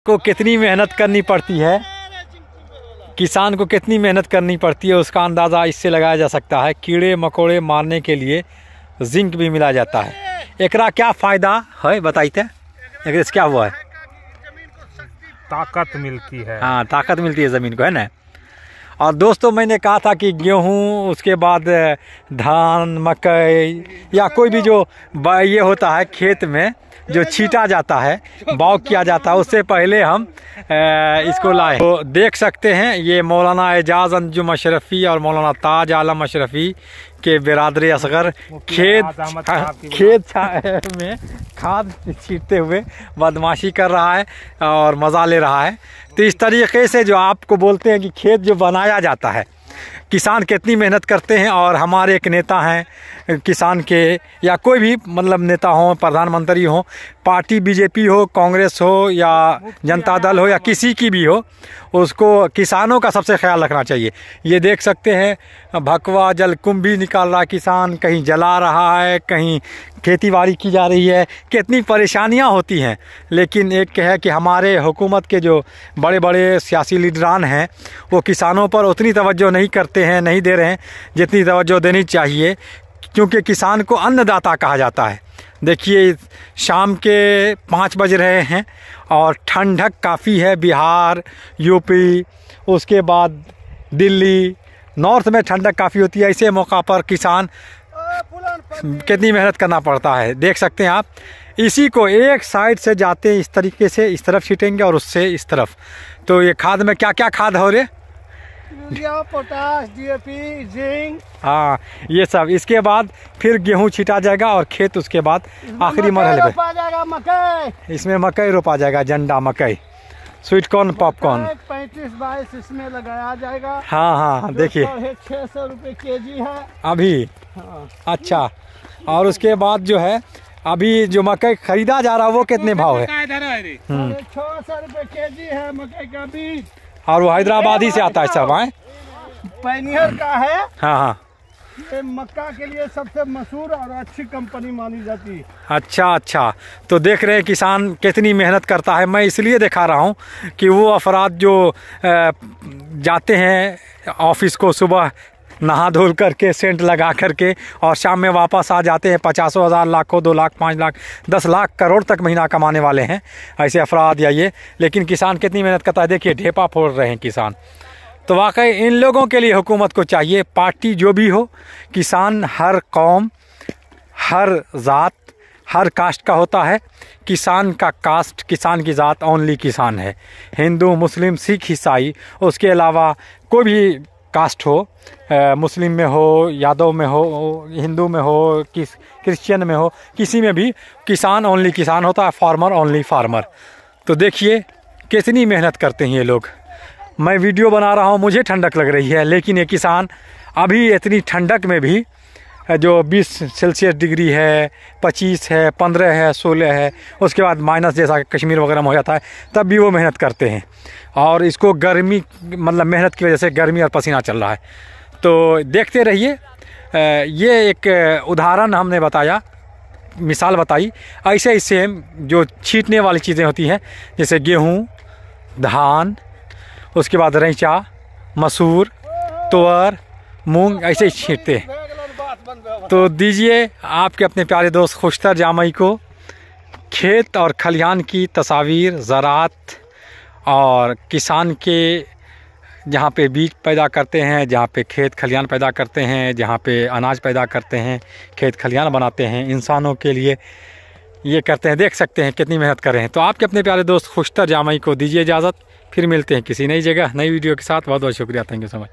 को कितनी मेहनत करनी पड़ती है, किसान को कितनी मेहनत करनी पड़ती है उसका अंदाज़ा इससे लगाया जा सकता है। कीड़े मकोड़े मारने के लिए जिंक भी मिला जाता है। एकरा क्या फ़ायदा है बताइए, एकरे से क्या हुआ है? ताकत मिलती है। हाँ, ताकत मिलती है ज़मीन को, है ना। और दोस्तों मैंने कहा था कि गेहूँ, उसके बाद धान, मकई या कोई भी जो ये होता है खेत में जो छीटा जाता है, बाव किया जाता है, उससे पहले हम इसको लाए। तो देख सकते हैं ये मौलाना एजाज़ अंजुम अशरफ़ी और मौलाना ताज आलम अशरफ़ी के बिरादर असगर खेत में खाद छीटते हुए बदमाशी कर रहा है और मज़ा ले रहा है। तो इस तरीके से जो आपको बोलते हैं कि खेत जो बनाया जाता है, किसान कितनी मेहनत करते हैं। और हमारे एक नेता हैं किसान के, या कोई भी मतलब नेता हो, प्रधानमंत्री हो, पार्टी बीजेपी हो, कांग्रेस हो या जनता दल हो या किसी की भी हो, उसको किसानों का सबसे ख्याल रखना चाहिए। ये देख सकते हैं भकवा जलकुंभ भी निकाल रहा है किसान, कहीं जला रहा है, कहीं खेती बाड़ी की जा रही है, कितनी परेशानियां होती हैं। लेकिन एक है कि हमारे हुकूमत के जो बड़े बड़े सियासी लीडरान हैं वो किसानों पर उतनी तवज्जो नहीं करते हैं, नहीं दे रहे हैं जितनी तवज्जो देनी चाहिए, क्योंकि किसान को अन्नदाता कहा जाता है। देखिए शाम के 5 बज रहे हैं और ठंडक काफ़ी है। बिहार, यूपी, उसके बाद दिल्ली, नॉर्थ में ठंडक काफ़ी होती है। ऐसे मौका पर किसान कितनी मेहनत करना पड़ता है, देख सकते हैं आप। इसी को एक साइड से जाते हैं इस तरीके से, इस तरफ छीटेंगे और उससे इस तरफ। तो ये खाद में क्या क्या खाद हो रहे? यूरिया, पोटाश, डीएपी, जिंक, हाँ ये सब। इसके बाद फिर गेहूं छीटा जाएगा और खेत उसके बाद आखिरी मरहले पे मकई, इसमें मकई रोपा जाएगा, जंडा मकई, स्वीट कॉर्न, पॉपकॉर्न 35-22 इसमें लगाया जाएगा। हाँ हाँ देखिए 600 रुपये केजी है अभी। हाँ। अच्छा, और उसके बाद जो है अभी जो मकई खरीदा जा रहा है वो कितने भाव है? 600 रुपये केजी है मकई का बीज। और वो हैदराबादी से आता है सब, आए पैनियर का है। हाँ हाँ, ये मक्का के लिए सबसे मशहूर और अच्छी कंपनी मानी जाती है। अच्छा, तो देख रहे हैं किसान कितनी मेहनत करता है। मैं इसलिए दिखा रहा हूँ कि वो अफराद जो जाते हैं ऑफिस को सुबह नहा धोल करके, सेंट लगा करके, और शाम में वापस आ जाते हैं 50,000, लाखों, 2 लाख, 5 लाख, 10 लाख, करोड़ तक महीना कमाने वाले हैं ऐसे अफराद या ये। लेकिन किसान कितनी मेहनत करता है, देखिए ढेपा फोड़ रहे हैं किसान। तो वाकई इन लोगों के लिए हुकूमत को चाहिए, पार्टी जो भी हो, किसान हर कौम, हर ज़ात, हर कास्ट का होता है। किसान का कास्ट, किसान की ज़ात ओनली किसान है। हिंदू, मुस्लिम, सिख, ईसाई, उसके अलावा कोई भी कास्ट हो, मुस्लिम में हो, यादव में हो, हिंदू में हो, क्रिश्चियन में हो, किसी में भी किसान ओनली किसान होता है, फार्मर ओनली फार्मर। तो देखिए कितनी मेहनत करते हैं ये लोग। मैं वीडियो बना रहा हूँ, मुझे ठंडक लग रही है, लेकिन ये किसान अभी इतनी ठंडक में भी जो 20 सेल्सियस डिग्री है, 25 है, 15 है, 16 है, उसके बाद माइनस जैसा कश्मीर वगैरह में हो जाता है, तब भी वो मेहनत करते हैं। और इसको गर्मी, मतलब मेहनत की वजह से गर्मी और पसीना चल रहा है। तो देखते रहिए। ये एक उदाहरण हमने बताया, मिसाल बताई। ऐसे ही सेम जो छीटने वाली चीज़ें होती हैं, जैसे गेहूँ, धान, उसके बाद रैंचा, मसूर, तुअर, मूंग, ऐसे ही छीटते हैं। तो दीजिए आपके अपने प्यारे दोस्त खुशतर जामई को खेत और खलिहान की तस्वीर, ज़राअत और किसान के जहाँ पे बीज पैदा करते हैं, जहाँ पे खेत खलिहान पैदा करते हैं, जहाँ पे अनाज पैदा करते हैं, खेत खलिहान बनाते हैं, इंसानों के लिए ये करते हैं। देख सकते हैं कितनी मेहनत कर रहे हैं। तो आपके अपने प्यारे दोस्त खुशतर जामई को दीजिए इजाज़त, फिर मिलते हैं किसी नई जगह नई वीडियो के साथ। बहुत बहुत शुक्रिया, थैंक यू सो मच।